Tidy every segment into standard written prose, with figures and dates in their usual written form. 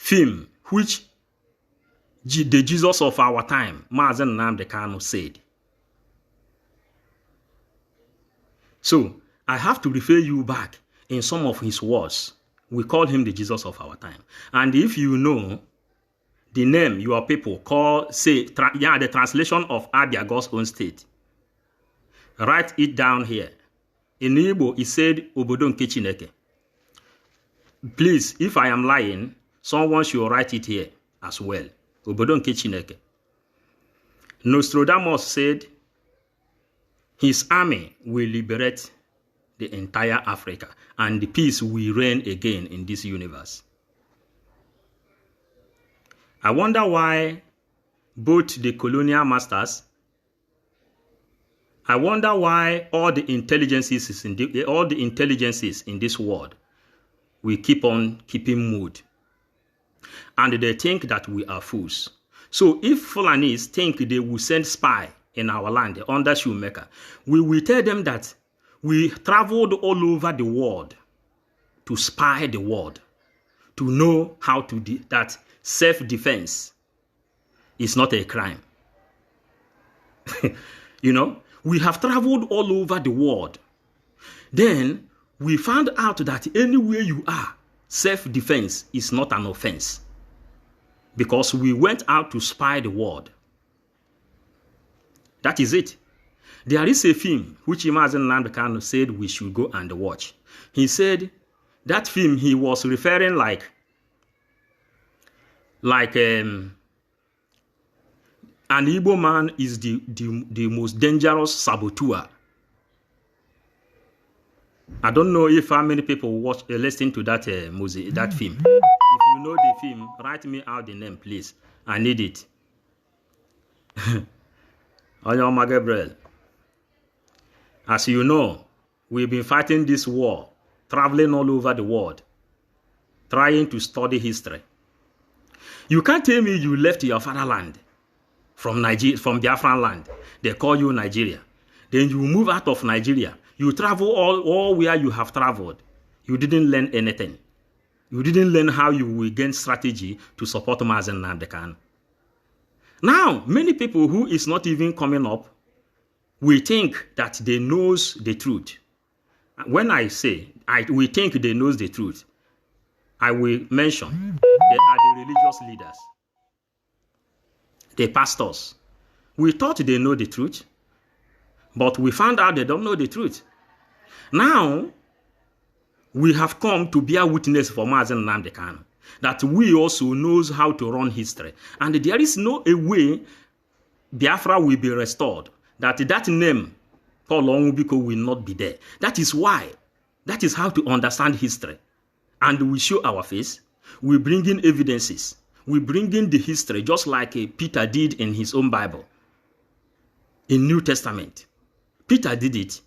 film which the Jesus of our time, Mazen Nnamdi Kanu, said. So I have to refer you back in some of his words. We call him the Jesus of our time. And if you know the name your people call, say, the translation of Abia, God's own state, write it down here. In Igbo, it said, Obodo nke Chineke. Please, if I am lying, someone should write it here as well. Obodo nke Chineke. Nostradamus said his army will liberate the entire Africa and the peace will reign again in this universe. I wonder why both the colonial masters, I wonder why all the intelligences in this world will keep on keeping mood. And they think that we are fools. So if Fulanis think they will send spy in our land under Shoemaker, we will tell them that we traveled all over the world to spy the world, to know how to do that. Self-defense is not a crime. You know, we have traveled all over the world. Then we found out that anywhere you are, self-defense is not an offense. Because we went out to spy the world. That is it. There is a film which Mazen Nnamdi Kanu said we should go and watch. He said that film he was referring like an Igbo man is the most dangerous saboteur. I don't know if how many people watch listen to that that film. If you know the film, write me out the name, please. I need it. Onyoma Gabriel. As you know, we've been fighting this war, traveling all over the world, trying to study history. You can't tell me you left your fatherland from Nigeria, from Biafran land. They call you Nigeria. Then you move out of Nigeria. You travel all where you have traveled. You didn't learn anything. You didn't learn how you will gain strategy to support Mazen Nnamdi Kanu. Now, many people who is not even coming up, we think that they knows the truth. When I say we think they knows the truth, I will mention they are the religious leaders, the pastors. We thought they know the truth, but we found out they don't know the truth. Now, we have come to bear witness for Mazen Nnamdi Kanu that we also knows how to run history. And there is no a way Biafra will be restored, that name, Paul Onwubiko, will not be there. That is why, that is how to understand history. And we show our face, we bring in evidences, we bring in the history, just like Peter did in his own Bible, in New Testament. Peter did it.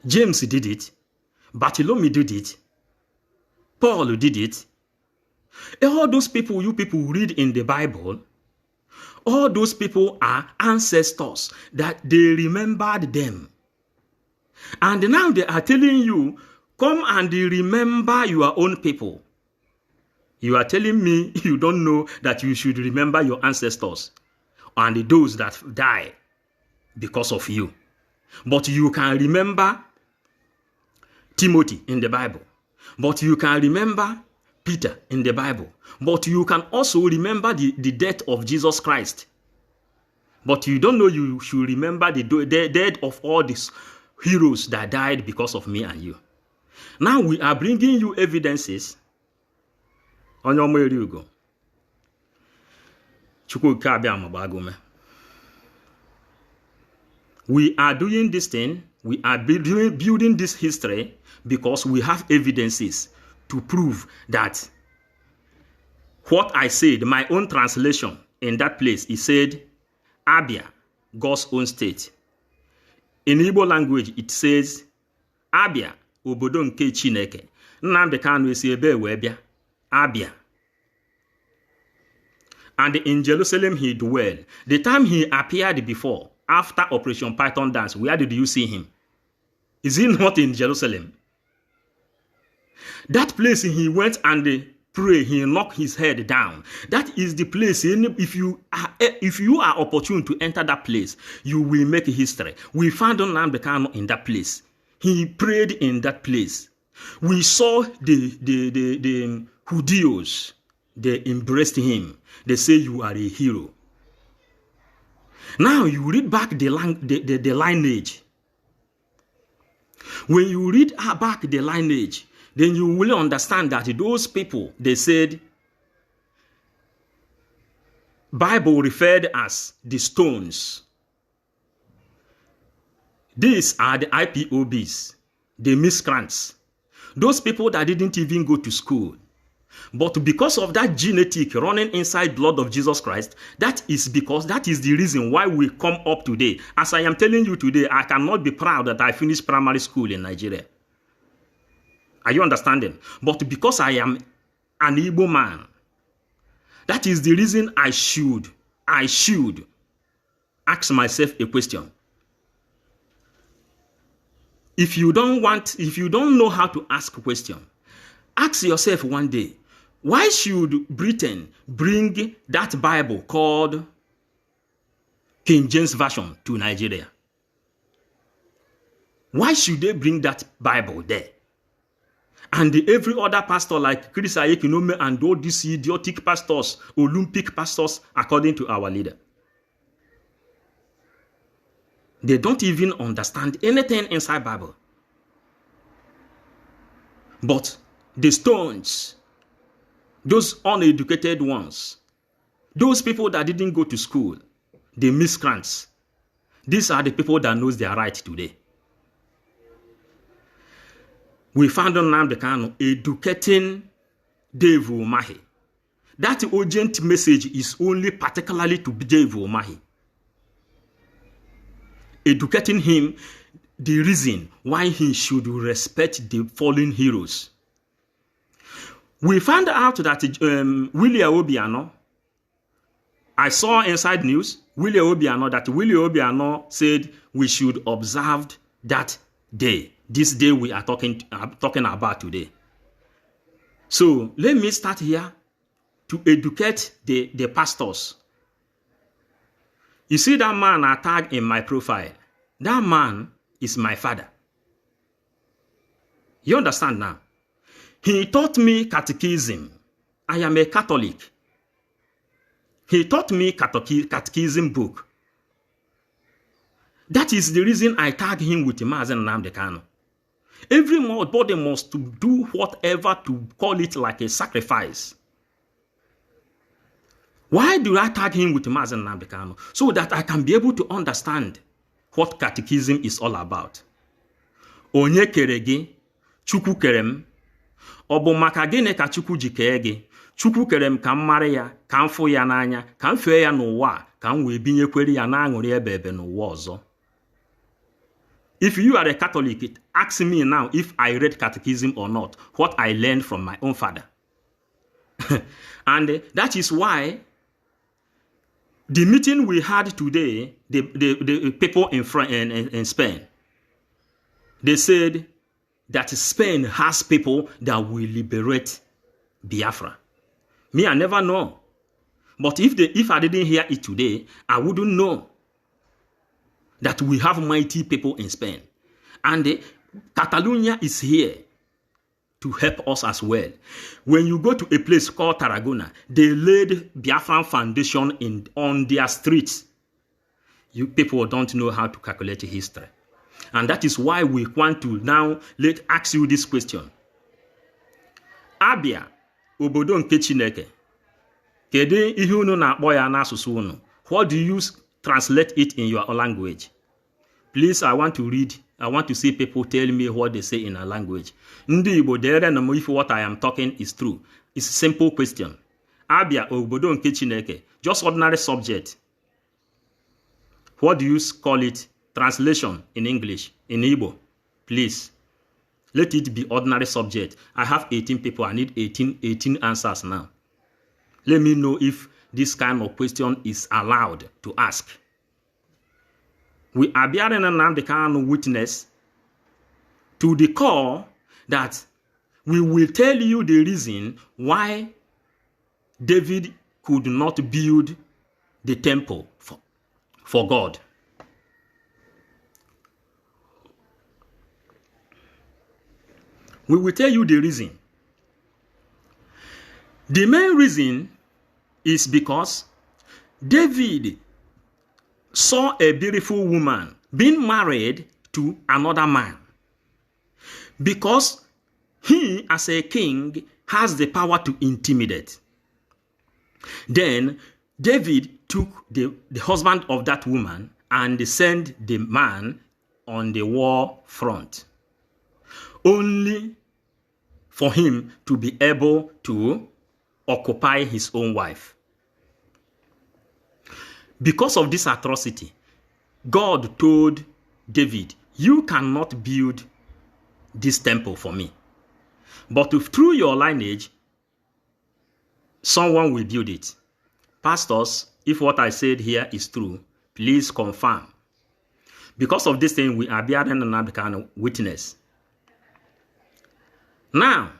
James did it. Bartholomew did it. Paul did it. All those people you people read in the Bible, all those people are ancestors that they remembered them. And now they are telling you, come and remember your own people. You are telling me you don't know that you should remember your ancestors and those that die because of you. But you can remember Timothy in the Bible. But you can remember Peter in the Bible. But you can also remember the death of Jesus Christ. But you don't know you should remember the death of all these heroes that died because of me and you. Now we are bringing you evidences. On your way you go. We are doing this thing, we are building this history because we have evidences to prove that what I said, my own translation in that place, it said, Abia, God's own state. In Igbo language, it says, Abia, obodo nke Chineke. Nnamdi Kanu esi ebe wee bịa, Abia. And in Jerusalem he dwelled. The time he appeared before, after Operation Python Dance, where did you see him? Is he not in Jerusalem? That place he went and pray, he knocked his head down. That is the place. If you are opportune to enter that place, you will make history. We found Nnamdi Kanu in that place. He prayed in that place. We saw the Judeos. They embraced him. They say you are a hero. Now you read back the lineage. When you read back the lineage, then you will understand that those people, they said, Bible referred as the stones. These are the IPOBs, the miscreants. Those people that didn't even go to school. But because of that genetic running inside blood of Jesus Christ, that is the reason why we come up today. As I am telling you today, I cannot be proud that I finished primary school in Nigeria. Are you understanding? But because I am an Igbo man, that is the reason I should ask myself a question. If you don't know how to ask a question, ask yourself one day, why should Britain bring that Bible called King James Version to Nigeria? Why should they bring that Bible there? And every other pastor like Chris Ayekinome and all these idiotic pastors, Olympic pastors, according to our leader, they don't even understand anything inside Bible. But the stones, those uneducated ones, those people that didn't go to school, the miscreants, these are the people that knows their right today. We found Nnamdi Kanu educating Dave Umahi. That urgent message is only particularly to Dave Umahi. Educating him the reason why he should respect the fallen heroes. We found out that Willie Obiano, I saw inside news, Willie Obiano said we should observe that day. This day we are talking about today. So let me start here to educate the pastors. You see that man I tag in my profile. That man is my father. You understand now? He taught me catechism. I am a Catholic. He taught me catechism book. That is the reason I tag him with Mazen Nnamdi Kanu. Everybody must do whatever to call it like a sacrifice. Why do I tag him with Mazen Nnamdi Kanu? So that I can be able to understand what catechism is all about. Onye kere gị, Chukwu kere m. Ọ bụ maka gịnị ka Chukwu ji kee gị? Chukwu kere m ka m mara ya, ka m fụ ya n'anya, ka m fee ya n'ụwa, ka m wee binyekwere ya n'aṅụrị ebe n'ụwa ọzọ. If you are a Catholic, ask me now if I read catechism or not, what I learned from my own father. And that is why the meeting we had today, the people in Spain, they said that Spain has people that will liberate Biafra. Me, I never know. But if I didn't hear it today, I wouldn't know that we have mighty people in Spain. And Catalonia is here to help us as well. When you go to a place called Tarragona, they laid Biafran foundation on their streets. You people don't know how to calculate history. And that is why we want to now ask you this question. Abia, obodo nke Chineke, kedu ihe unu na-akpọ ya n'asụsụ unu? What do you translate it in your language? Please, I want to see people tell me what they say in a language. Ndị Igbo dere na if what I am talking is true. It's a simple question. Abia, obodo nke Chineke, just ordinary subject. What do you call it? Translation in English, in Igbo. Please, let it be ordinary subject. I have 18 people. I need 18 answers now. Let me know if this kind of question is allowed to ask. We are bearing Nnamdi Kanu witness to the call that we will tell you the reason why David could not build the temple for God. We will tell you the reason. The main reason is because David saw a beautiful woman being married to another man. Because he, as a king, has the power to intimidate. Then David took the husband of that woman and sent the man on the war front, only for him to be able to occupy his own wife. Because of this atrocity, God told David, you cannot build this temple for me. But if through your lineage, someone will build it. Pastors, if what I said here is true, please confirm. Because of this thing, we are bearing another kind of witness. Now,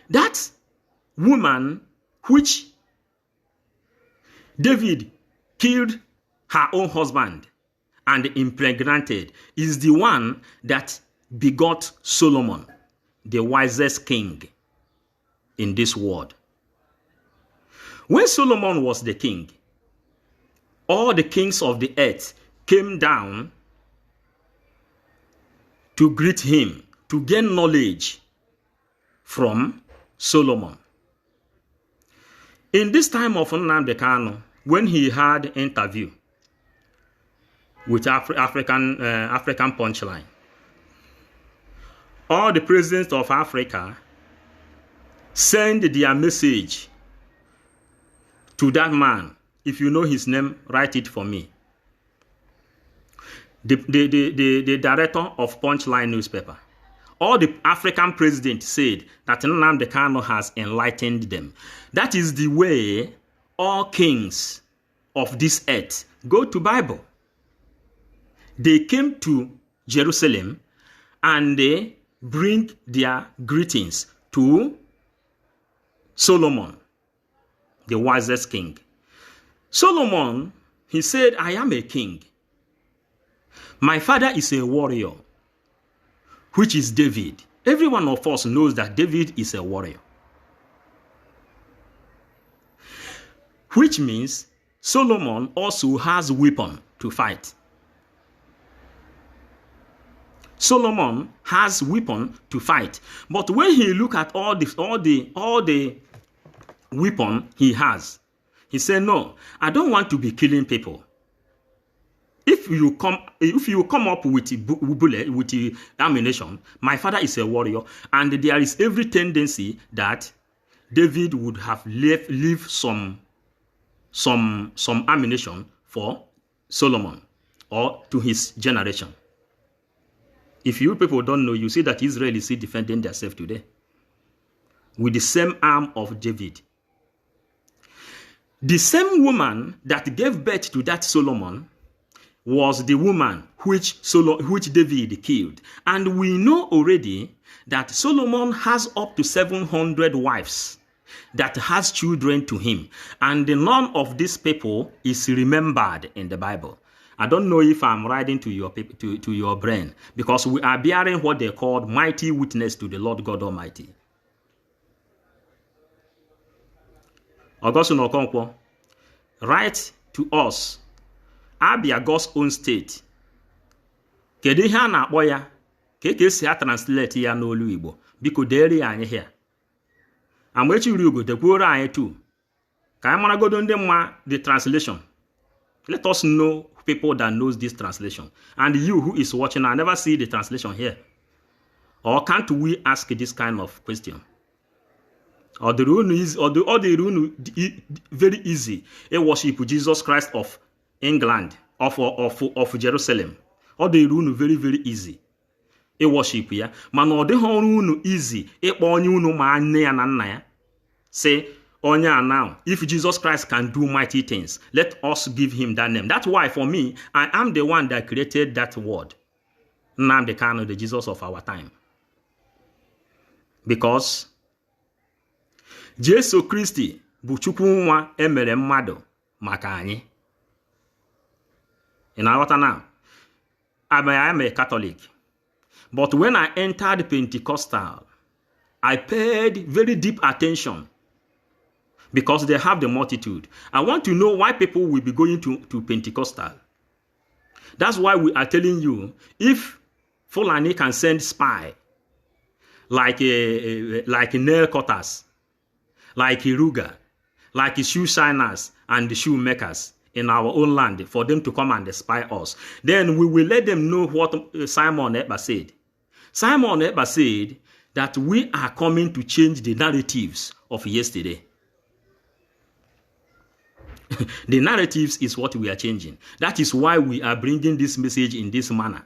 that woman which David killed her own husband and impregnated is the one that begot Solomon, the wisest king in this world. When Solomon was the king, all the kings of the earth came down to greet him, to gain knowledge from Solomon. In this time of Nnamdi Kanu, when he had interview with African punchline, all the presidents of Africa send their message to that man. If you know his name, write it for me. The director of Punchline newspaper. All the African presidents said that Nnamdi Kanu has enlightened them. That is the way all kings of this earth go to Bible. They came to Jerusalem and they bring their greetings to Solomon, the wisest king. Solomon, he said, I am a king. My father is a warrior, which is David. Every one of us knows that David is a warrior. Which means Solomon also has weapon to fight. Solomon has weapon to fight. But when he look at all the weapon he has, he said, no, I don't want to be killing people. If you come up with a bullet, with a ammunition, my father is a warrior, and there is every tendency that David would have leave some ammunition for Solomon or to his generation. If you people don't know, you see that Israel is still defending themselves today with the same arm of David. The same woman that gave birth to that Solomon was the woman which David killed. And we know already that Solomon has up to 700 wives that has children to him. And none of these people is remembered in the Bible. I don't know if I'm writing to your brain, because we are bearing what they called mighty witness to the Lord God Almighty. Augustine Okonkwo, write to us, Abia God's own state. Kedu ihe a na-akpọ ya? Ka esi translate ya n'olu Igbo. Biko dere anyị here. Amaechi Ugo dekwuoro anyị too. Ka anyị maragodo ndị mma the translation. Let us know people that knows this translation. And you who is watching, I never see the translation here. Or can't we ask this kind of question? Or the rule is, or the rule very easy. A worship Jesus Christ of England, of Jerusalem. Or the rule very, very easy. A worship ya. Man, or the whole rule easy. A ponyunu ma ne anana. Say, Onya now, if Jesus Christ can do mighty things, let us give him that name. That's why for me, I am the one that created that word. Nnamdi Kanu, the Jesus of our time. Because Jesu Kristi bụ Chukwu nwa emere mmadụ maka anyị. You know what now? I am a Catholic. But when I entered Pentecostal, I paid very deep attention because they have the multitude. I want to know why people will be going to Pentecostal. That's why we are telling you, if Fulani can send spy, like nail cutters, like Iruga, like shoe shiners and shoemakers in our own land, for them to come and spy us, then we will let them know what Simon Ekpa said. Simon Ekpa said that we are coming to change the narratives of yesterday. The narratives is what we are changing. That is why we are bringing this message in this manner.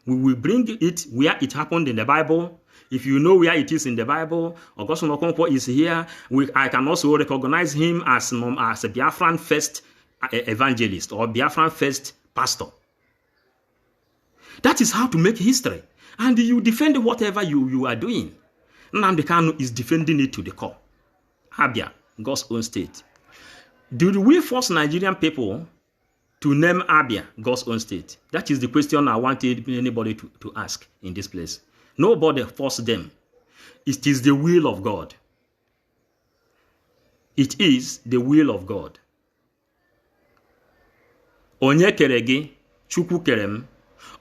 We will bring it where it happened in the Bible. If you know where it is in the Bible, Augustine Okonkwo is here. I can also recognize him as a Biafran first evangelist or Biafran first pastor. That is how to make history. And you defend whatever you are doing. Nnamdi Kanu is defending it to the core. Abia, God's own state. Did we force Nigerian people to name Abia God's own state? That is the question I wanted anybody to ask in this place. Nobody forced them. It is the will of God. It is the will of God. Onye kere gị, Chukwu kere m.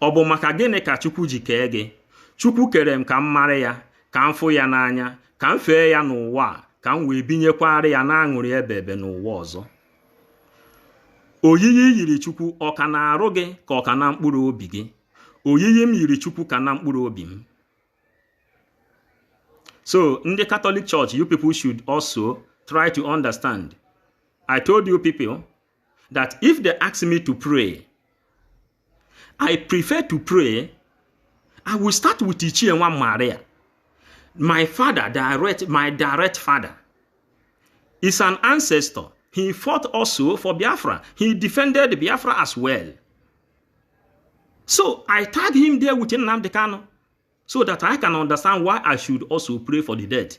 Ọ bụ maka gịnị ka Chukwu ji kee gị? Chukwu kere m ka m mara ya, ka m fụ ya n'anya, ka m fee ya n'ụwa, ka m wee binyekwara ya n'aṅụrị ebebe n'ụwa ọzọ. Oyiyi yiri Chukwu ọ ka na-arụ gị ka ọ ka na mkpụrụ obi gị. Oyiyi m yiri Chukwu ka na mkpụrụ obi m. So, in the Catholic Church, you people should also try to understand. I told you people that if they ask me to pray, I prefer to pray. I will start with Ichienwa Maria. My father, my direct father, is an ancestor. He fought also for Biafra. He defended Biafra as well. So I tag him there within Nnamdi Kanu so that I can understand why I should also pray for the dead.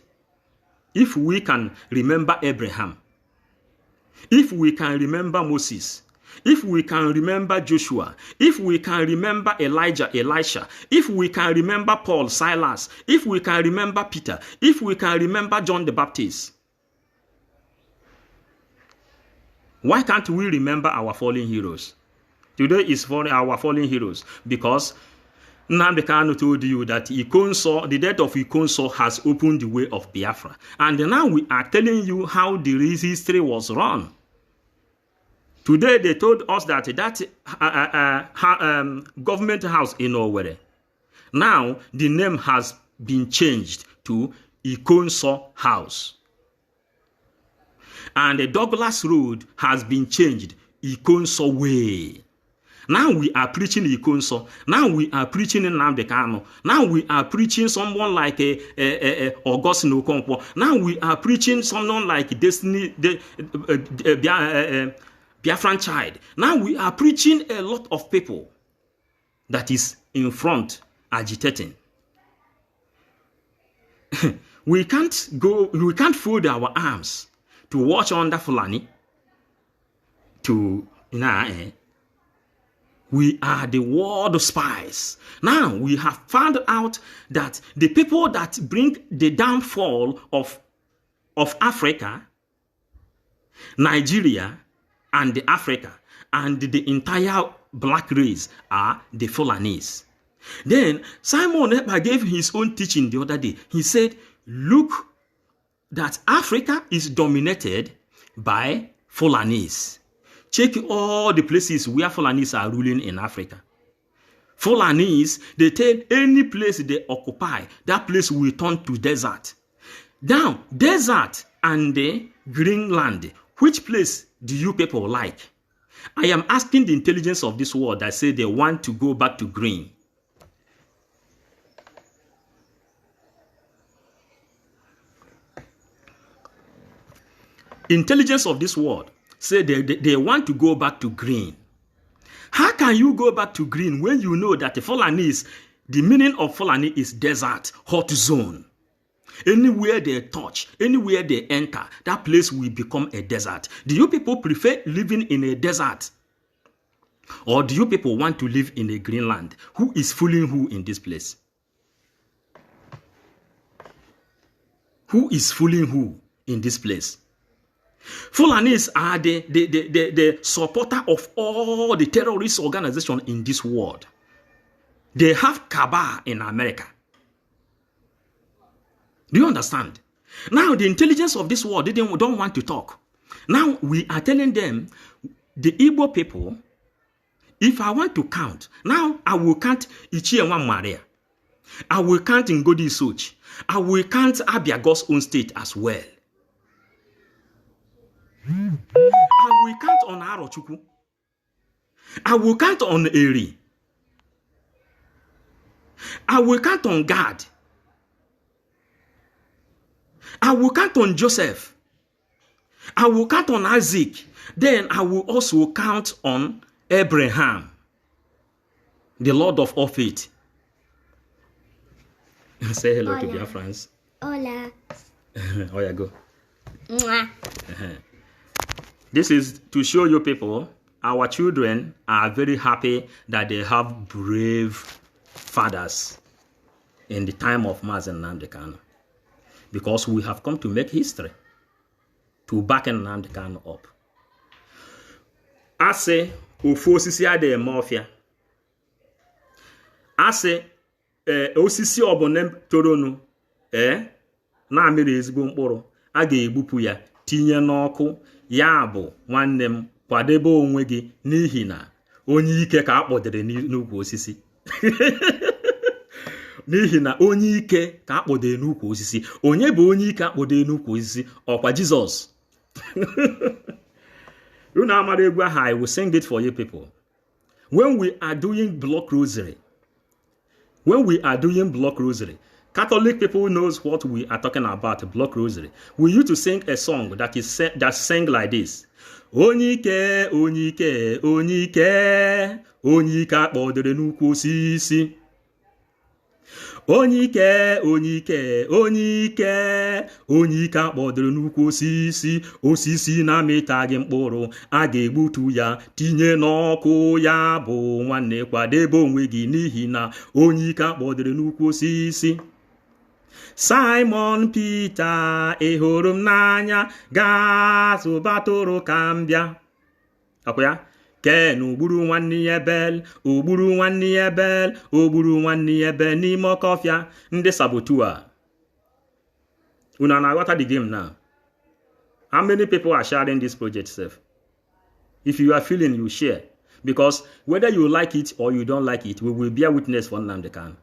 If we can remember Abraham, if we can remember Moses, if we can remember Joshua, if we can remember Elijah, Elisha, if we can remember Paul, Silas, if we can remember Peter, if we can remember John the Baptist, why can't we remember our fallen heroes? Today is for our fallen heroes because Nnamdi Kanu told you that the death of Ikonso has opened the way of Biafra. And now we are telling you how the history was run. Today they told us that government house in Owerri, now the name has been changed to Ikonso House. And the Douglas Road has been changed Ikonso Way. Now we are preaching Ikonso. Now we are preaching Nnamdi Kanu. Now we are preaching someone like Augustine Okonkwo. Now we are preaching someone like Destiny Biafran Child. Now we are preaching a lot of people that is in front agitating. We can't fold our arms to watch under Fulani. We are the world spies. Now we have found out that the people that bring the downfall of Africa, Nigeria, and Africa, and the entire black race are the Fulanis. Then Simon Ekpa gave his own teaching the other day. He said, look, that Africa is dominated by Fulanis. Check all the places where Fulanis are ruling in Africa. Fulanis, they tell any place they occupy, that place will turn to desert. Now, desert and the Greenland, which place do you people like? I am asking the intelligence of this world that say they want to go back to green. Intelligence of this world say they want to go back to green. How can you go back to green when you know that the Fulani the meaning of Fulani is desert, hot zone? Anywhere they touch, anywhere they enter, that place will become a desert. Do you people prefer living in a desert? Or do you people want to live in a green land? Who is fooling who in this place? Who is fooling who in this place? Fulanis are the supporter of all the terrorist organizations in this world. They have cabal in America. Do you understand? Now, the intelligence of this world, they don't want to talk. Now, we are telling them, the Igbo people, if I want to count, now I will count Ichiewa Maria. I will count Ngodi Soch. I will count Abia God's own state as well. I will count on Arochukwu. I will count on Eri. I will count on God. I will count on Joseph. I will count on Isaac. Then I will also count on Abraham, the Lord of all faith. Say hello to your friends. Hola. Oh, yeah, go. Mwah. This is to show you people, our children are very happy that they have brave fathers in the time of Mazen Nnamdi Kanu. Because we have come to make history, to back Nnamdi Kanu up. I say, ofu osisi ade mafia. I say, osisi obonem toronu, na amiri ezigbo mkpụrụ, a ga-egbupu ya, tinye n'ọkụ, ya bụ nwanne m kwadebe onwe gị n'ihi na onye ike ka akpọdere n'ukwu osisi. N'ihi na onye ike ka akpọdere n'ukwu osisi. Onye bụ onye ike akpọdere n'ukwu osisi? Ọkwa Jizọs. You know, I will sing it for you people. When we are doing block rosary, Catholic people knows what we are talking about, block rosary. We used to sing a song that sang like this. Onyike, onyike, onyike, onyike akpọdere n'ukwu osisi. Onyike, onyike, onyike, onyike akpọdere n'ukwu osisi. Osisi na-amịtaghị mkpụrụ, a ga-egbutu ya, tinye n'ọkụ, ya bụ nwanne kwadebe onwe gị n'ihi na onyike akpọdere n'ukwu osisi. Simon Peter, ị hụrụ m n'anya, gaa zụba atụrụ ka m bịa. Akwa ya? Ken ogburu nwanne ya Ebel, ogburu nwanne ya Ebel, ogburu nwanne ya Ebel n'ime ọkọfịa. Ndị sabotua. Una na-aghọta the game now. How many people are sharing this project self? If you are feeling, you share. Because whether you like it or you don't like it, we will bear witness for Nnamdi Kanu.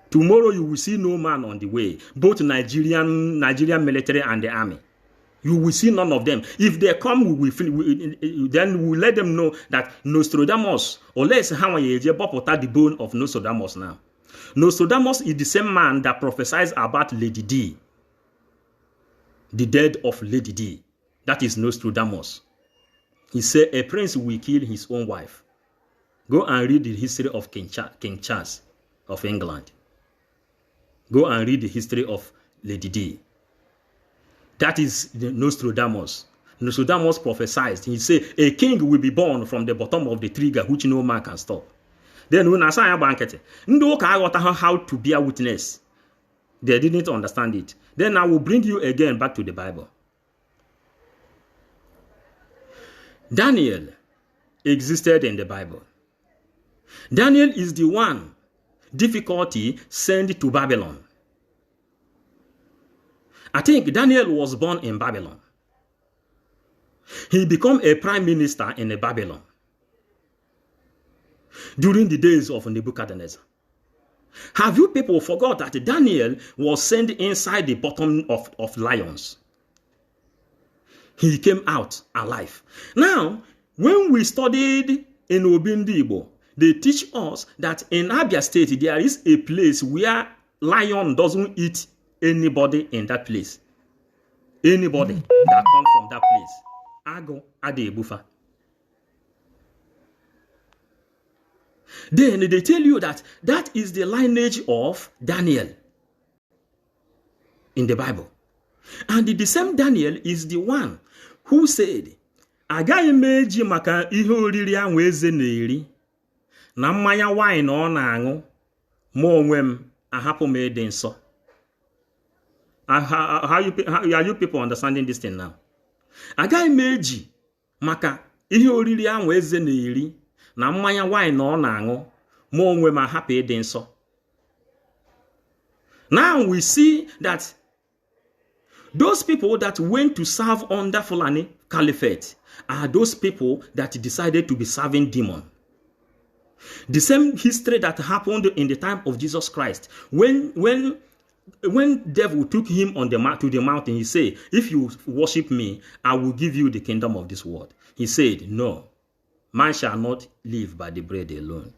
Tomorrow you will see no man on the way, both Nigerian military and the army. You will see none of them. If they come, then we will let them know that Nostradamus, or let's how the bone of Nostradamus now. Nostradamus is the same man that prophesies about Lady D, the death of Lady D. That is Nostradamus. He said a prince will kill his own wife. Go and read the history of King Charles of England. Go and read the history of Lady D. That is the Nostradamus. Nostradamus prophesied. He said, a king will be born from the bottom of the trigger, which no man can stop. Then when I say how to bear witness, they didn't understand it. Then I will bring you again back to the Bible. Daniel existed in the Bible. Daniel is the one difficulty sent to Babylon. I think Daniel was born in Babylon. He became a prime minister in Babylon during the days of Nebuchadnezzar. Have you people forgot that Daniel was sent inside the bottom of lions? He came out alive. Now, when we studied in Obindibo, they teach us that in Abia State, there is a place where lion doesn't eat anybody in that place. Anybody that comes from that place. Ago ade bufa. Then they tell you that that is the lineage of Daniel. in the Bible. And the same Daniel is the one who said, agaghị m eji maka ihe oriri ahụ eze na-eri na mmanya wine ọ na-aṅụ ma onwe m ahapụ m ịdị nsọ. Are you people understanding this thing now? Agaghị m eji maka ihe oriri ahụ eze na-eri na mmanya wine ọ na-aṅụ ma onwe m ahapụ ịdị nsọ. Now we see that those people that went to serve under Fulani Caliphate are those people that decided to be serving demon. The same history that happened in the time of Jesus Christ. When devil took him on to the mountain, he said, if you worship me, I will give you the kingdom of this world. He said, no, man shall not live by the bread alone.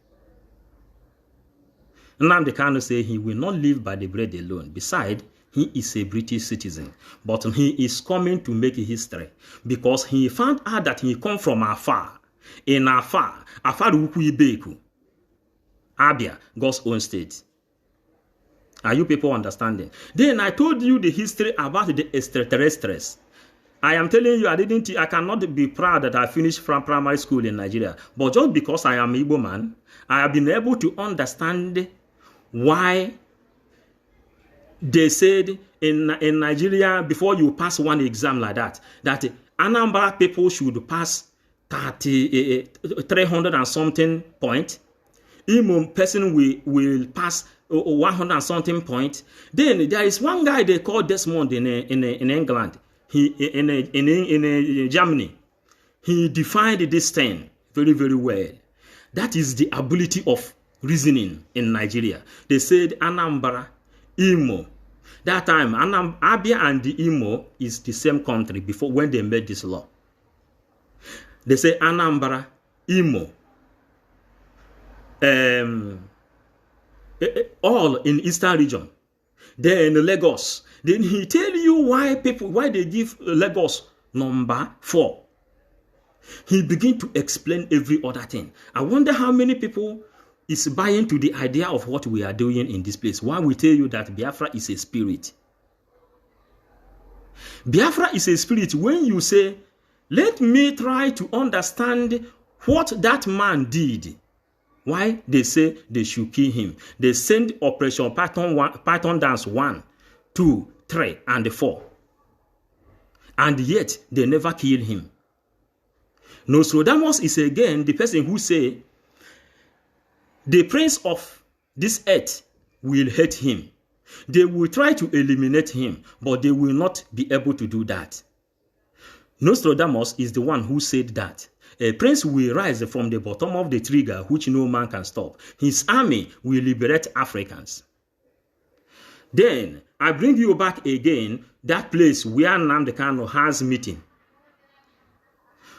Nnamdi Kanu say he will not live by the bread alone. Besides, he is a British citizen, but he is coming to make history because he found out that he come from afar. In afar Ukwu Abia, God's own state. Are you people understanding? Then I told you the history about the extraterrestrials. I am telling you, I cannot be proud that I finished from primary school in Nigeria, but just because I am Igbo man, I have been able to understand why they said in Nigeria, before you pass one exam like that Anambra people should pass 300 and something point. Imo person will pass 100 and something point. Then there is one guy they call Desmond in England. He in Germany. He defined this thing very, very well. That is the ability of reasoning in Nigeria. They said Anambra, Imo. That time, Abia and the Imo is the same country before when they made this law. They say Anambra, Imo, all in Eastern region. Then Lagos. Then he tell you why they give Lagos number 4. He begin to explain every other thing. I wonder how many people is buying to the idea of what we are doing in this place. Why we tell you that Biafra is a spirit. Biafra is a spirit. When you say, let me try to understand what that man did. Why they say they should kill him. They send Operation Python Dance 1, 2, 3, and 4. And yet, they never kill him. Nostradamus is again the person who say, the prince of this earth will hate him. They will try to eliminate him, but they will not be able to do that. Nostradamus is the one who said that. A prince will rise from the bottom of the trigger, which no man can stop. His army will liberate Africans. Then, I bring you back again, that place where Nnamdi Kanu has meeting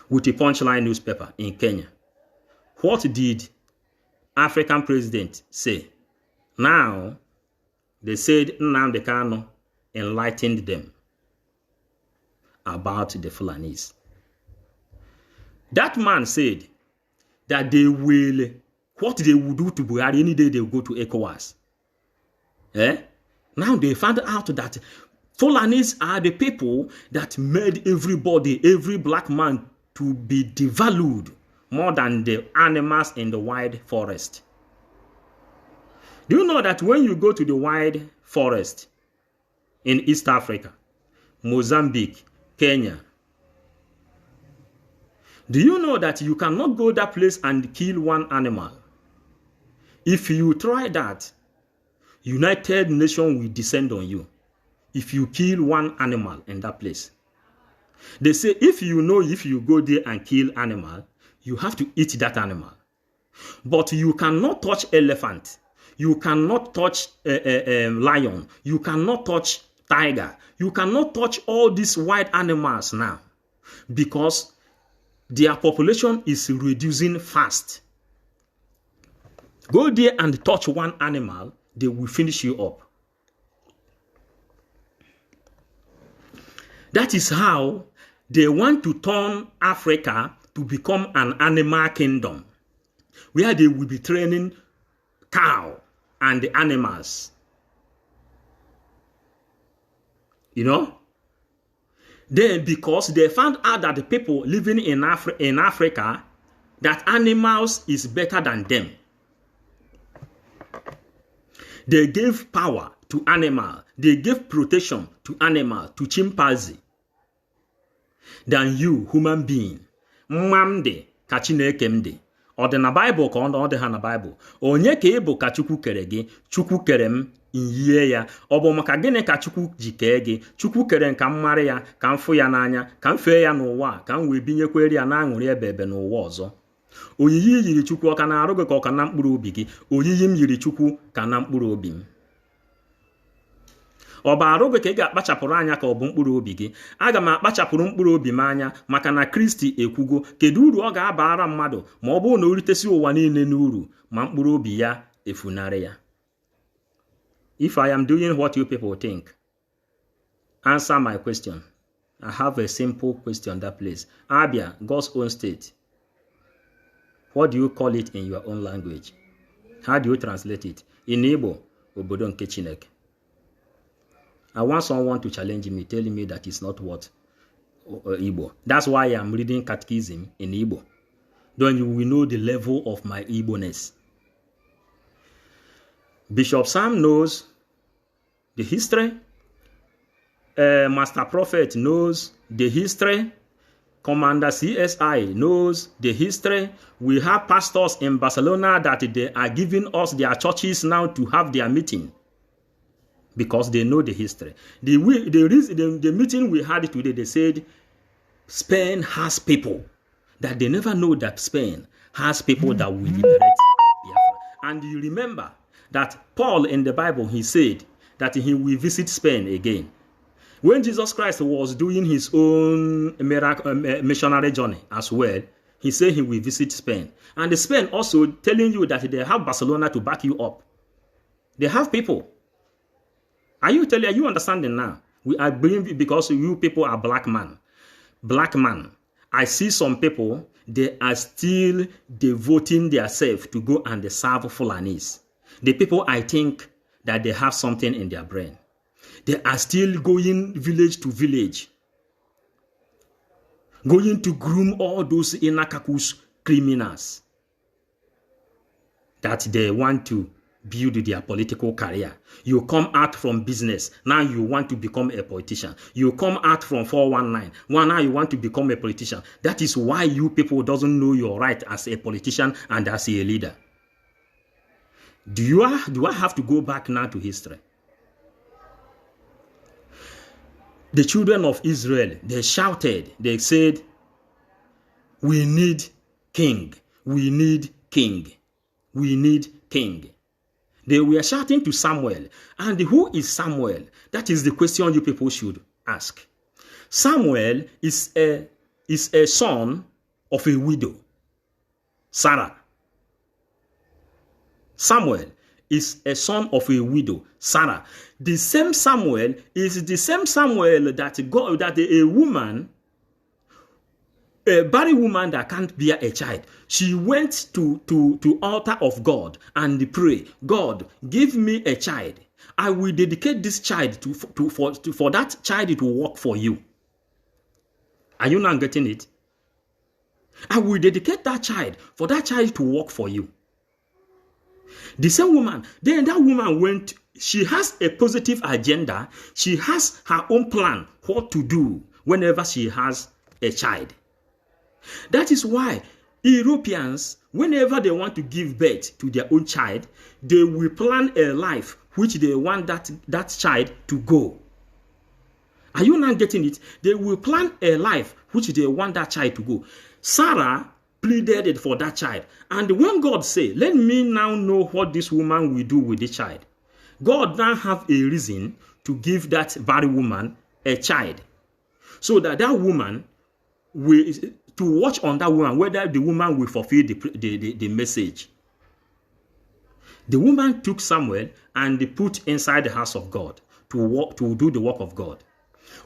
with the Punchline newspaper in Kenya. What did African president say? Now, they said Nnamdi Kanu enlightened them about the Fulanis. That man said that they will, what they will do to Buhari any day they will go to ECOWAS. Now they found out that Fulanis are the people that made everybody, every black man to be devalued more than the animals in the wild forest. Do you know that when you go to the wild forest in East Africa, Mozambique, Kenya, do you know that you cannot go that place and kill one animal? If you try that, United Nations will descend on you if you kill one animal in that place. They say if you go there and kill animal, you have to eat that animal. But you cannot touch elephant. You cannot touch lion. You cannot touch tiger. You cannot touch all these wild animals now because their population is reducing fast. Go there and touch one animal, they will finish you up. That is how they want to turn Africa to become an animal kingdom, where they will be training cow and the animals. You know? Then because they found out that the people living in Africa, that animals is better than them. They gave power to animal. They gave protection to animal, to chimpanzee, than you, human being. Mmamde ka Chineke mde. Ọ dị na Bible ka ọ dị ha na Bible. Onye ka ị bụ ka Chukwu kere gị? Chukwu kere m nyie ya. Ọ bụ maka gịnị ka Chukwu ji kee gị? Chukwu kere ka m mara ya, ka m fụ ya n'anya, ka m fee ya n'ụwa, ka m wee binyekwere ya na aṅụrị ebe n'ụwa ọzọ. Oyiyi yiri Chukwu ọ ka na-arụ gị ka ọ ka na mkpụrụ obi gị. Oyiyi m yiri Chukwu ka na mkpụrụ obi m. Ọ bụ arụ gị ka ị ga-akpachapụrụ anya ka ọ bụ mkpụrụ obi gị? Aga m akpachapụrụ mkpụrụ obi m anya maka na Kristi ekwugo kedu uru ọ ga-abara mmadụ ma ọ bụrụ na o ritesi ụwa niile n'uru ma mkpụrụ obi ya efunarị ya. If I am doing what you people think, answer my question. I have a simple question that place. Abia, God's own state. What do you call it in your own language? How do you translate it? In Igbo, obodo nke Chineke. I want someone to challenge me, telling me that it's not what Igbo. That's why I'm reading catechism in Igbo. Then you will know the level of my Igbo-ness. Bishop Sam knows the history. Master Prophet knows the history. Commander CSI knows the history. We have pastors in Barcelona that they are giving us their churches now to have their meeting because they know the history. The meeting we had today, they said Spain has people that they never know that Spain has people that will liberate Biafra. And you remember that Paul in the Bible, he said that he will visit Spain again. When Jesus Christ was doing his own missionary journey as well, he said he will visit Spain. And Spain also telling you that they have Barcelona to back you up. They have people. Are you understanding now? We are bringing, because you people are black man. Black man. I see some people, they are still devoting themselves to go and serve Fulanis. The people, I think that they have something in their brain. They are still going village to village, going to groom all those Inakakus criminals that they want to build their political career. You come out from business, now you want to become a politician. You come out from 419, now you want to become a politician. That is why you people doesn't know your right as a politician and as a leader. Do I have to go back now to history? The children of Israel, they shouted, they said, we need king, we need king, we need king. They were shouting to Samuel. And who is Samuel? That is the question you people should ask. Samuel is a son of a widow, Sarah. Samuel is a son of a widow, Sarah. The same Samuel is the same Samuel that a woman, a barren woman that can't bear a child, she went to altar of God and pray, God, give me a child. I will dedicate this child for that child to work for you. Are you not getting it? I will dedicate that child for that child to work for you. The same woman, then that woman went, she has a positive agenda. She has her own plan, what to do whenever she has a child. That is why Europeans, whenever they want to give birth to their own child, they will plan a life which they want that child to go. Are you not getting it? They will plan a life which they want that child to go. Sarah pleaded for that child. And when God said, let me now know what this woman will do with the child, God now have a reason to give that barren woman a child. So that woman will, to watch on that woman, whether the woman will fulfill the message. The woman took Samuel and put inside the house of God to do the work of God.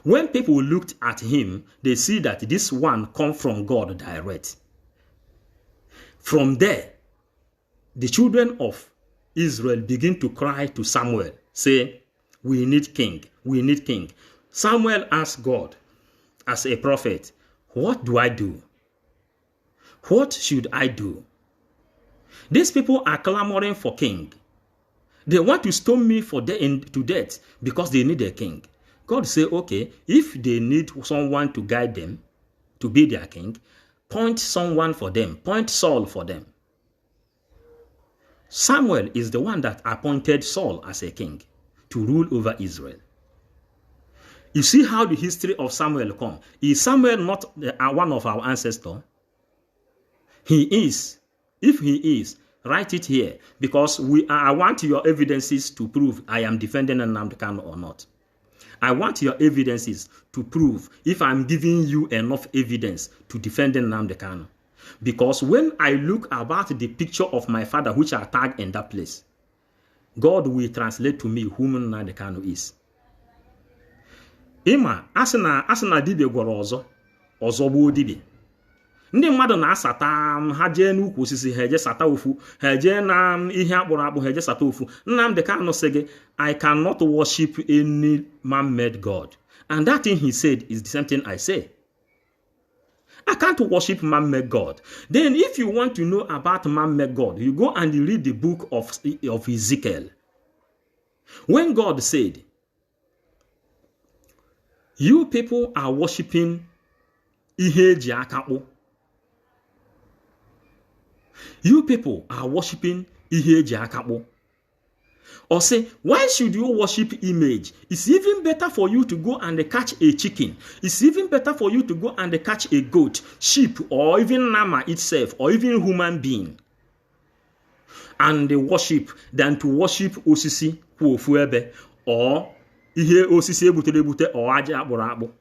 When people looked at him, they see that this one come from God direct. From there, the children of Israel begin to cry to Samuel, say, we need king, we need king. Samuel asked God as a prophet, what do I do? What should I do? These people are clamoring for king. They want to stone me to death because they need a king. God say, okay, if they need someone to guide them, to be their king, point someone for them. Point Saul for them. Samuel is the one that appointed Saul as a king to rule over Israel. You see how the history of Samuel come. Is Samuel not one of our ancestors? He is. If he is, write it here, because I want your evidences to prove I am defending Nnamdi Kanu or not. I want your evidences to prove if I'm giving you enough evidence to defend Nnamdi Kanu. Because when I look about the picture of my father, which are tagged in that place, God will translate to me whom Nnamdi Kanu is. Ima, asina dibe gwara ọzọ gbuo dibe. Ndị mmadụ na-asata ha jee n'ukwu osisi ha eje sata ofu, ha jee na ihe akpụrụ akpụ ha eje sata ofu. Nnamdi Kanu sị gị, I cannot worship any man-made God. And that thing he said is the same thing I say. I can't worship man-made God. Then if you want to know about man-made God, you go and you read the book of Ezekiel. When God said, you people are worshiping ihe eji aka kpụ. You people are worshiping ihe eji aka kpụ. Or say, why should you worship image? It's even better for you to go and catch a chicken. It's even better for you to go and catch a goat, sheep, or even nama itself, or even human being. And they worship than to worship osisi kwuofuebe or ihe osisi ebute or aja akpụrụ akpụ.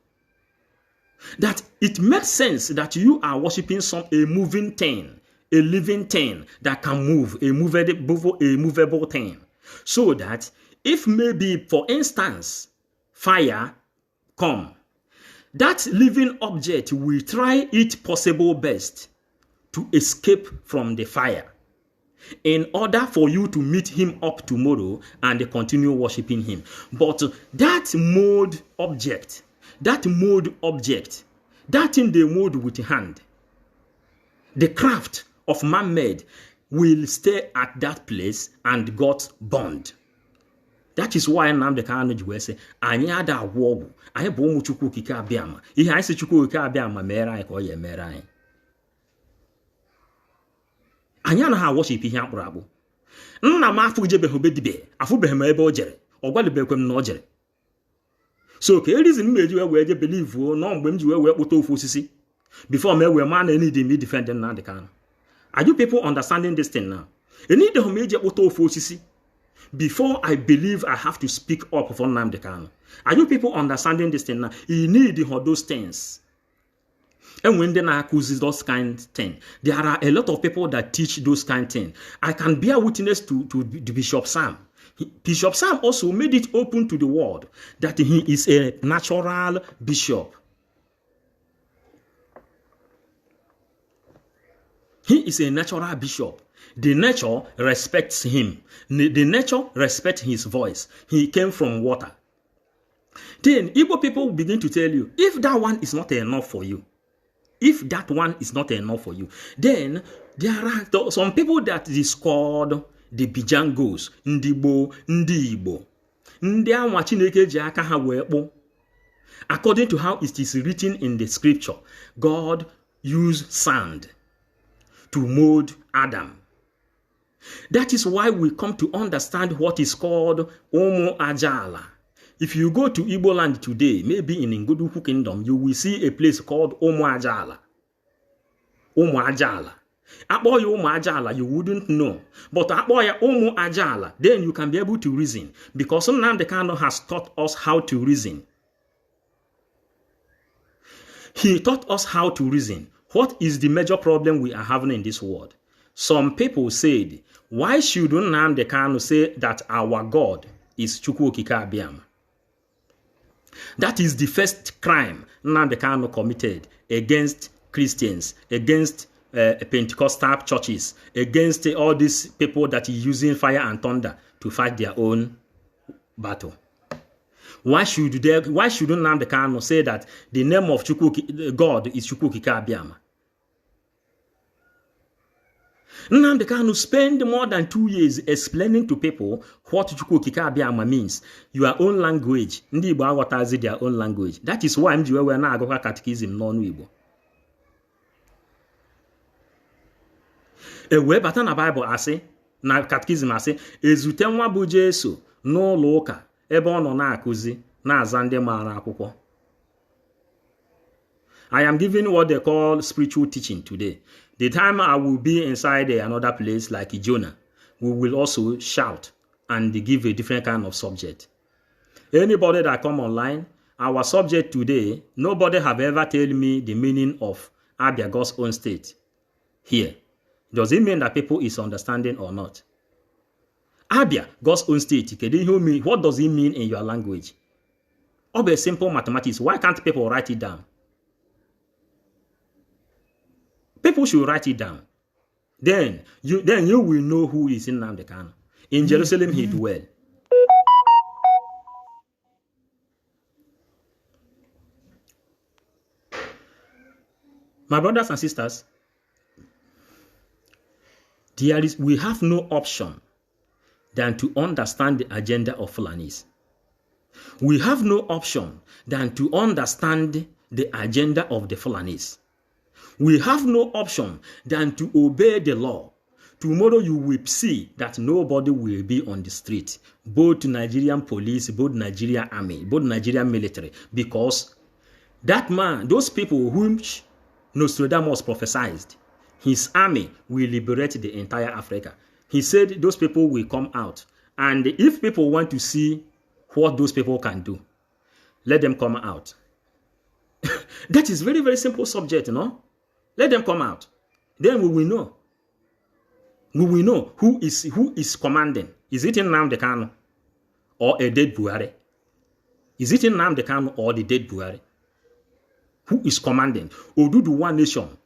That it makes sense that you are worshiping a moving thing, a living thing that can move, a movable thing. So that if maybe, for instance, fire come, that living object will try its possible best to escape from the fire in order for you to meet him up tomorrow and continue worshiping him. But that mode object, that thing they mode with hand, the craft of man-made, will stay at that place and got burned. That is why Nnamdi Kanu will say, anyị ada agwọ ọgwụ, anyị bụ ụmụ Chukwu okike abịama. Ihe anyị si Chukwu okike abịama mere anyị ka ọ ya mere anyị. Anyị anaghị worship ihe akpụrụ akpụ. Nna m afụjebeghị be dibe, afụbeghị m ebe o jere, ọ gwalibekwe m na o jere. So ka reason m eji wee je believe no mgbe m ji wee kpụta ofu osisi before me wee man need me defend Nnamdi Kanu. Are you people understanding this thing now? You need to make osisi before I believe I have to speak up for Nnamdi Kanu. Are you people understanding this thing now? You need those things. And when they accuse those kind of things, there are a lot of people that teach those kind of things. I can bear witness to Bishop Sam. Bishop Sam also made it open to the world that he is a natural bishop. He is a natural bishop. The nature respects him. The nature respects his voice. He came from water. Then Igbo people begin to tell you, if that one is not enough for you, then there are some people that is called the Bijangos, Ndibo, Ndibo. Ndianwa Chineke ji aka ha wee kpụ. According to how it is written in the scripture, God used sand to mold Adam. That is why we come to understand what is called Omo Ajala. If you go to Igbo land today, maybe in Ngoduku Kingdom, you will see a place called Omo Ajala. Omo Ajala. Aboya Omo Ajala, you wouldn't know. But Aboya Omo Ajala, then you can be able to reason. Because Nnamdi Kanu has taught us how to reason. He taught us how to reason. What is the major problem we are having in this world? Some people said, why should Nnamdi Kanu say that our God is Chukwu Okike Abịama? That is the first crime Nnamdi Kanu committed against Christians, against Pentecostal churches, against all these people that are using fire and thunder to fight their own battle. Why shouldn't Nnamdi Kanu say that the name of God is Chukwuokike Abiama? Nnamdi Kanu spent more than 2 years explaining to people what Chukwuokike Abiama means. Your own language. Ndị Igbo aghọtazi their own language. That is why I'm jiwe na-agụkwa catechism n'ọnụ Igbo. Wee bata na Bible asị, na catechism asị, ezute nwa bụ Jesu n'ụlọ ụka ebe ọ nọ na-akụzi na-aza ndị maara akwụkwọ. I am giving what they call spiritual teaching today. The time I will be inside another place like Jonah, we will also shout and give a different kind of subject. Anybody that come online, our subject today, nobody have ever told me the meaning of Abia God's own state here. Does it mean that people is understanding or not? Abia God's own state, what does it mean in your language? Obey simple mathematics. Why can't people write it down? People should write it down. Then you will know who is in Nnamdi Kanu. In Jerusalem he dwell. My brothers and sisters, we have no option than to understand the agenda of Fulanis. We have no option than to understand the agenda of the Fulanis. We have no option than to obey the law. Tomorrow you will see that nobody will be on the street, both Nigerian police, both Nigerian army, both Nigerian military, because that man, those people whom Nostradamus prophesied, his army will liberate the entire Africa. He said those people will come out. And if people want to see what those people can do, let them come out. That is very, very simple subject, no? Let them come out. Then we will know. We will know who is commanding. Is it in Nnamdi Kanu or a dead Buhari? Is it in Nnamdi Kanu or the dead Buhari? Who is commanding? Oduduwa nation.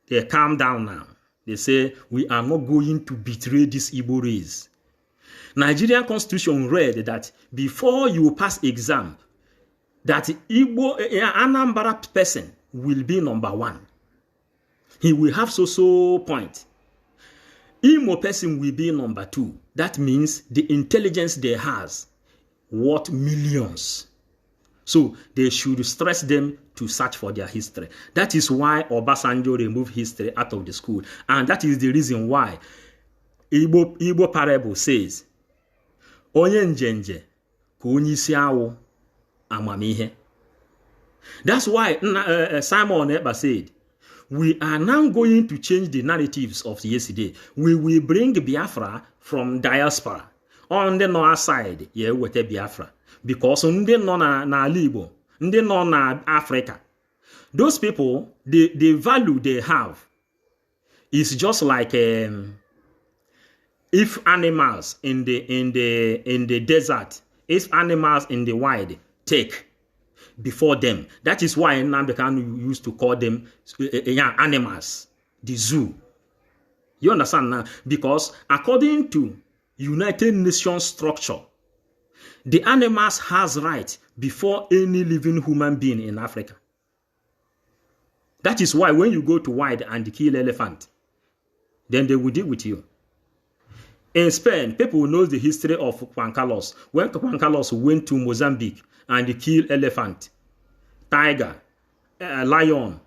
They calm down now. They say, we are not going to betray this Igbo race. Nigerian constitution read that before you pass exam, that Igbo, Anambra person will be number 1. He will have so point. Imo person will be number 2. That means the intelligence they has worth millions. So they should stress them to search for their history. That is why Obasanjo removed history out of the school. And that is the reason why Igbo parable says, Onye njenje ka onye isi awụ amamihe. That's why Simon Ekpa said, we are now going to change the narratives of yesterday. We will bring Biafra from diaspora. On the north side, with Biafra. Because ndị nọ n'ala Igbo, ndị nọ na Africa, those people, the value they have is just like if animals in the desert, if animals in the wild take before them. That is why Nnamdi Kanu used to call them animals, the zoo. You understand now? Because according to United Nations structure, the animals has right before any living human being in Africa. That is why when you go to wild and kill elephant, then they will deal with you. In Spain, people know the history of Juan Carlos. When Juan Carlos went to Mozambique and killed elephant, tiger, lion,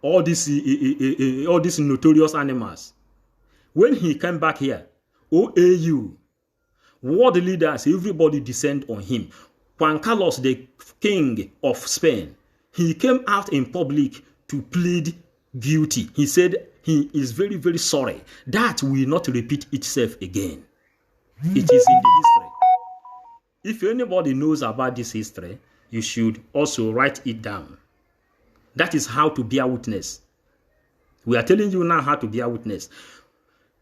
all these notorious animals. When he came back here, OAU, world leaders, everybody descend on him. Juan Carlos, the king of Spain, he came out in public to plead guilty. He said he is very, very sorry. That will not repeat itself again. It is in the history. If anybody knows about this history, you should also write it down. That is how to bear witness. We are telling you now how to bear witness.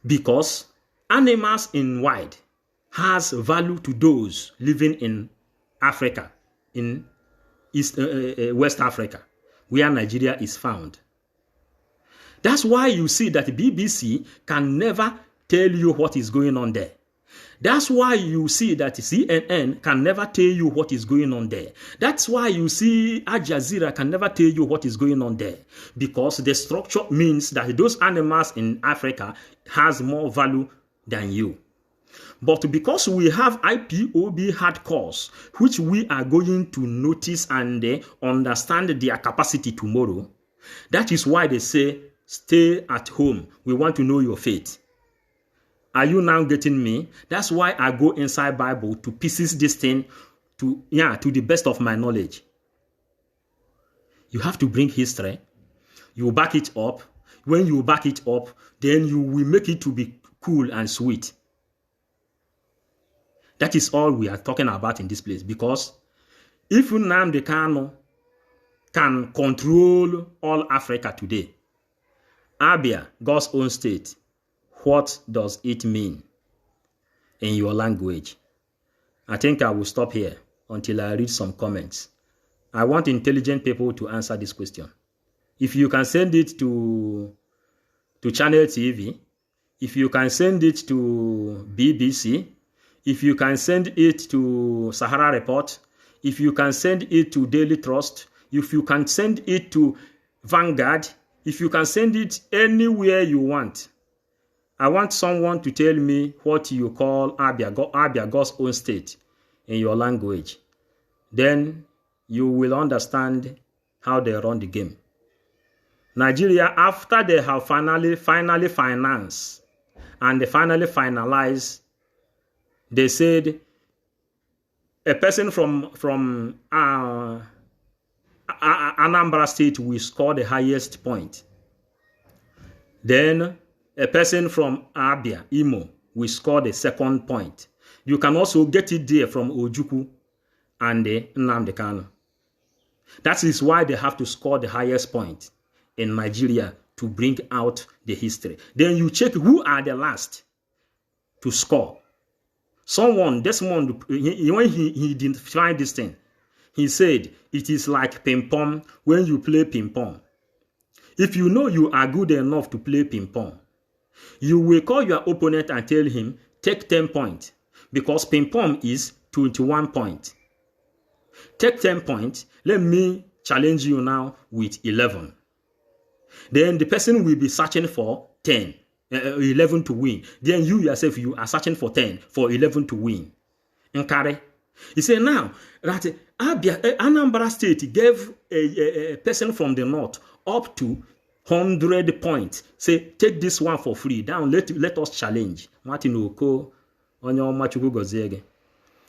Because animals in wild has value to those living in Africa, in West Africa, where Nigeria is found. That's why you see that the BBC can never tell you what is going on there. That's why you see that CNN can never tell you what is going on there. That's why you see Al Jazeera can never tell you what is going on there. Because the structure means that those animals in Africa has more value than you. But because we have IPOB hardcores, which we are going to notice and understand their capacity tomorrow, that is why they say, stay at home. We want to know your faith. Are you now getting me? That's why I go inside Bible to pieces this thing to the best of my knowledge. You have to bring history. You back it up. When you back it up, then you will make it to be cool and sweet. That is all we are talking about in this place. Because if Nnamdi Kanu can control all Africa today, Abia, God's own state, what does it mean in your language? I think I will stop here until I read some comments. I want intelligent people to answer this question. If you can send it to Channel TV, if you can send it to BBC, if you can send it to Sahara Report, if you can send it to Daily Trust, if you can send it to Vanguard, if you can send it anywhere you want, I want someone to tell me what you call Abia God's own state in your language. Then you will understand how they run the game. Nigeria, after they have finally financed and they finally finalized, they said a person from Anambra State will score the highest point. Then a person from Abia, Imo, will score the second point. You can also get it there from Ojukwu and Nnamdi Kanu. That is why they have to score the highest point in Nigeria to bring out the history. Then you check who are the last to score. Someone, Desmond, when he didn't find this thing, he said it is like ping pong when you play ping pong. If you know you are good enough to play ping pong, you will call your opponent and tell him, take 10 points, because ping pong is 21 points. Take 10 points, let me challenge you now with 11. Then the person will be searching for 11 to win. Then you yourself, you are searching for 10, for 11 to win. Okay? He said now that Anambra State gave a person from the north up to 100 points. Say, take this one for free. Down, let us challenge. Martin Oko, onyo machuku gozege.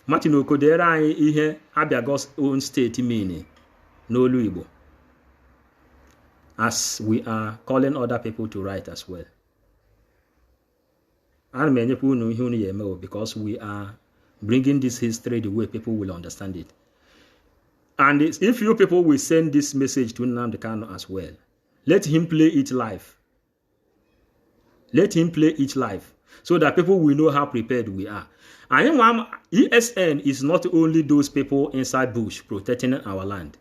Martin Oko, there are ihe Abia God's own state meaning. No Igbo. As we are calling other people to write as well. Because we are bringing this history the way people will understand it. And if you people will send this message to Nnamdi Kanu as well, let him play it live. Let him play it live so that people will know how prepared we are. And ESN is not only those people inside bush protecting our land.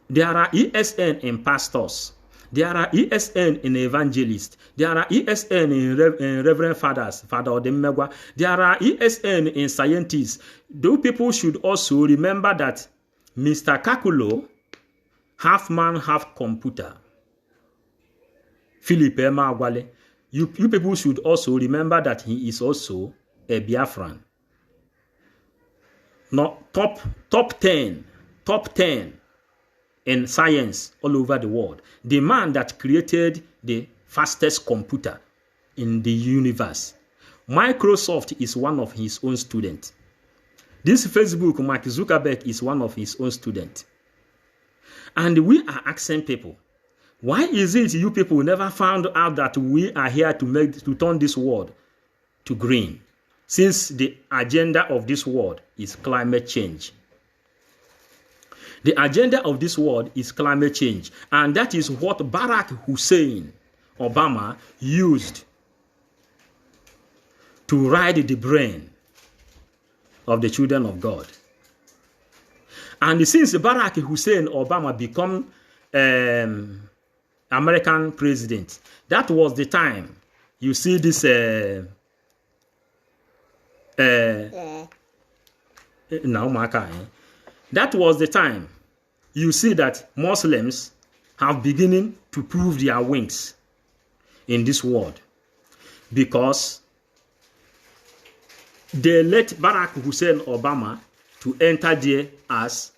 There are ESN in pastors. There are ESN in evangelists. There are ESN in reverend fathers, Father Odemegwa. There are ESN in scientists. Those people should also remember that Mr. Kakulo, half man, half computer. Philip Emawale. You people should also remember that he is also a Biafran. Not top 10 in science all over the world. The man that created the fastest computer in the universe. Microsoft is one of his own students. This Facebook, Mark Zuckerberg, is one of his own students. And we are asking people, why is it you people never found out that we are here to turn this world to green? Since the agenda of this world is climate change. The agenda of this world is climate change. And that is what Barack Hussein Obama used to ride the brain of the children of God. And since Barack Hussein Obama become American president, that was the time you see this That was the time you see that Muslims have beginning to prove their wings in this world, because they let Barack Hussein Obama to enter there as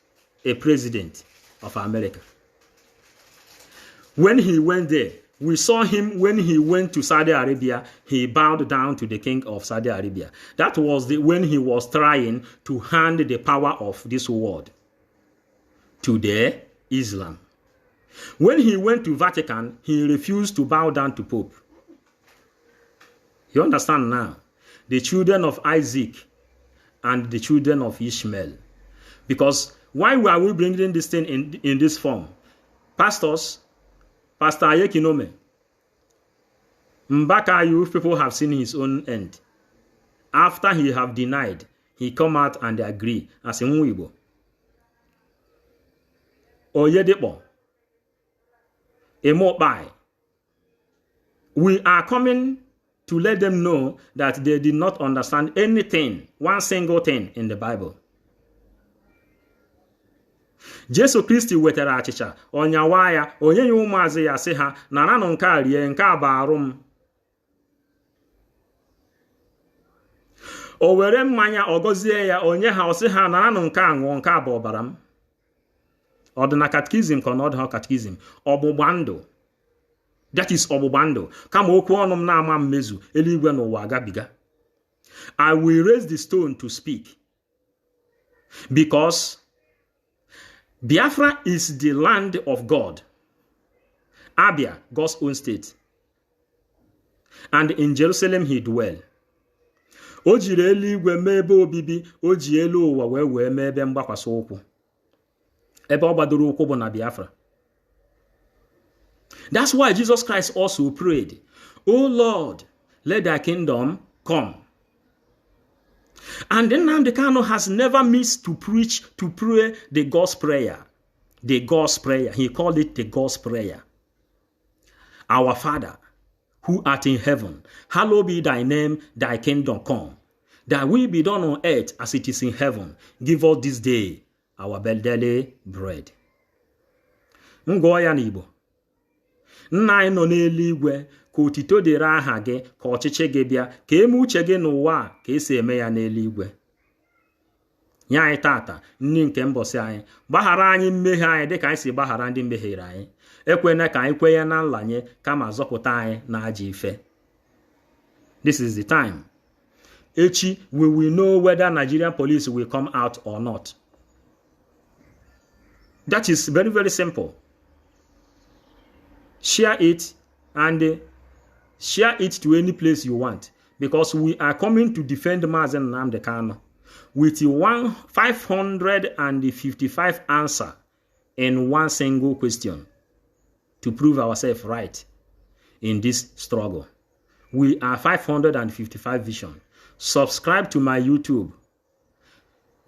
a president of America. When he went there, we saw him when he went to Saudi Arabia, he bowed down to the king of Saudi Arabia. That was when he was trying to hand the power of this world to the Islam. When he went to Vatican, he refused to bow down to Pope. You understand now? The children of Isaac and the children of Ishmael. Because why are we bringing this thing in this form? Pastors, Pastor Ayekinome, Mbaka, you people have seen his own end. After he have denied, he come out and agree as a Mwibo. Oyedepo, Emobai. We are coming to let them know that they did not understand anything, one single thing in the Bible. Jesu Kristi wetara achịcha onyawa ya onye nye ụmụazị ya sị ha naranụ nke a rie, nke a bụ arụ m. O were mmanya ọ gọzie ya onye ha ọsị ha naranụ nke a ṅụọ, nke a bụ ọbara m. Ọ dị na katikizim ka ọ dị ha katikizim ọgbụgba ndụ. That is ọgbụgba ndụ. Kama okwu ọnụ m na-ama mmezu eluigwe n'ụwa agabiga. I will raise the stone to speak, because Biafra is the land of God. Abia, God's own state. And in Jerusalem he dwell. O jiri eluigwe mee ebe obibi, o ji elu ụwa wee mee ebe mgbakwasị ụkwụ. Ebe ọ gbadoro ụkwụ bụ na Biafra. That's why Jesus Christ also prayed, "O Lord, let thy kingdom come." And then Nnamdi Kanu has never missed to preach, to pray the God's prayer. The God's prayer. He called it the God's prayer. Our Father, who art in heaven, hallowed be thy name, thy kingdom come. Thy will be done on earth as it is in heaven. Give us this day our daily bread. Ngụọ ya n'Igbo. Nna anyị nọ n'eluigwe, ka otito dịrị aha gị, ka ọchịchị gị bịa, ka eme uche gị n'ụwa ka esi eme ya n'eluigwe. Nye anyị tata nri nke mbọsị anyị, gbaghara anyị mmehie anyị dịka anyị si gbaghara ndị mehiere anyị. Ekwena ka anyị kwenye na nlanye, kama zọpụta anyị na ajọ ife. This is the time. Echi, we will know whether Nigerian police will come out or not. That is very, very simple. Share it and share it to any place you want, because we are coming to defend Mazen Nnamdi Kanu with 555 answer in one single question to prove ourselves right in this struggle. We are 555 Vision. Subscribe to my YouTube.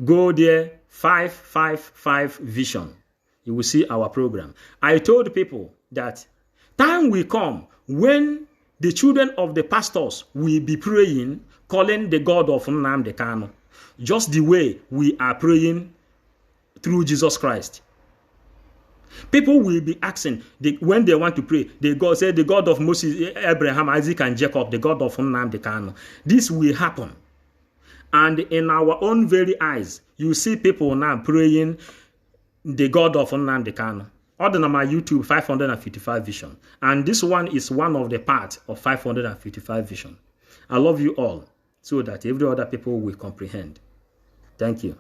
Go there, 555 Vision. You will see our program. I told people that time will come when the children of the pastors will be praying, calling the God of Nnamdi Kanu, just the way we are praying through Jesus Christ. People will be asking, when they want to pray, they go say, the God of Moses, Abraham, Isaac, and Jacob, the God of Nnamdi Kanu. This will happen. And in our own very eyes, you see people now praying the God of Nnamdi Kanu. Order on my YouTube, 555 Vision. And this one is one of the parts of 555 Vision. I love you all, so that every other people will comprehend. Thank you.